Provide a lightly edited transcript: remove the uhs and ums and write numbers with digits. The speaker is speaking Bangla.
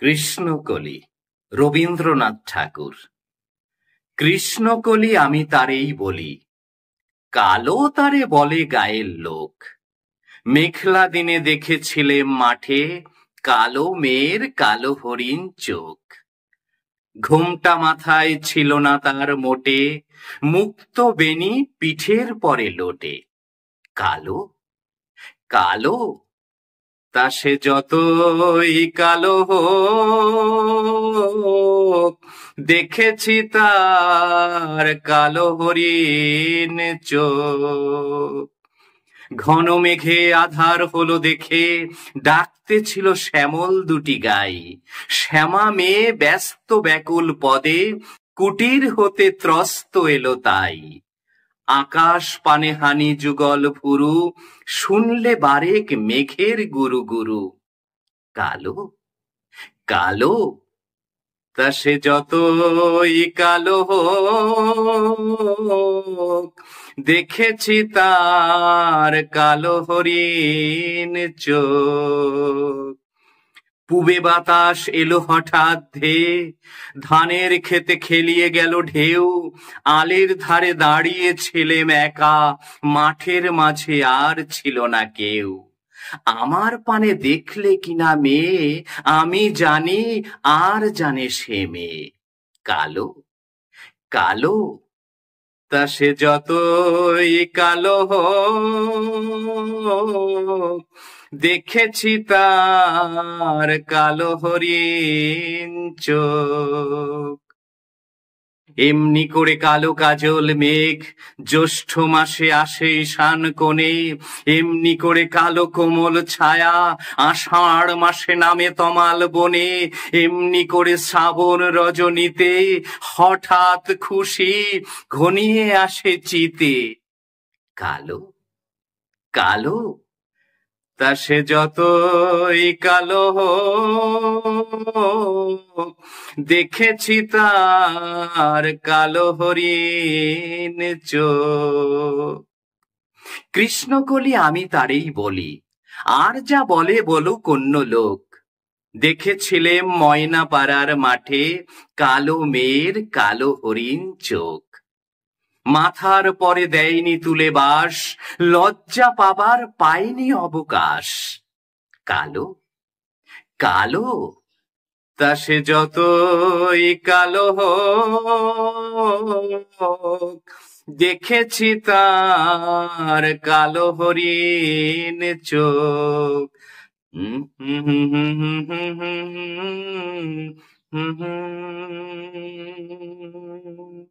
কৃষ্ণকলি রবীন্দ্রনাথ ঠাকুর। কৃষ্ণকলি আমি তারেই বলি, কালো তারে বলে গায়ের লোক। মেঘলা দিনে দেখেছিলেম মাঠে, কালো মেয়ের কালো হরিণ চোখ। ঘোমটা মাথায় ছিল না তার মোটে, মুক্ত বেনি পিঠের পরে লোটে। কালো কালো তা সে যতই কালো হোক, দেখেছি তার কালো হরিণ চোখ। ঘন মেঘে আধার হলো দেখে, ডাকতে ছিল শ্যামল দুটি গাই। শ্যামা মেয়ে ব্যস্ত ব্যাকুল পদে, কুটির হতে ত্রস্ত এলো তাই। আকাশ পানে হানি যুগল ভুরু, শুনলে বারেক মেঘের গুরু গুরু। কালো কালো তা সে যতই কালো হোক, দেখেছি তার কালো হরিণ চোখ। পূবে বাতাস এলো হঠাৎ ধেয়ে, ধানের ক্ষেতে খেলিয়ে গেল ঢেউ। আলের ধারে দাঁড়িয়ে ছিলেম একা, মাঠের মাঝে আর ছিল না কেউ। আমার পানে দেখলে কিনা মেয়ে, আমি জানি আর জানে সে মেয়ে। কালো কালো তা সে যতই কালো হোক, দেখেছি তার কালো হরিণ চোখ। এমনি করে কালো কাজল মেঘ জ্যৈষ্ঠ মাসে আসে ঈশান কোণে। এমনি করে কালো কোমল ছায়া আষাঢ় মাসে নামে তমাল বনে। এমনি করে শ্রাবণ রজনীতে হঠাৎ খুশি ঘনিয়ে আসে চিতে। কালো কালো তা সে যতই কালো হোক, দেখেছি তার কালো হরিণ চোখ। কৃষ্ণকলি আমি তারেই বলি, আর যা বলে বলুক অন্য লোক। দেখেছিলেম ময়না পাড়ার মাঠে, কালো মেয়ের কালো হরিণ চোখ। মাথার পরে দেয়নি তুলে বাস, লজ্জা পাবার পায়নি অবকাশ। কালো কালো তা সে যতই কালো হোক, দেখেছি তার কালো হরিণ চোখ। হুম হুম হুম হুম হুম হুম হুম হুম হুম।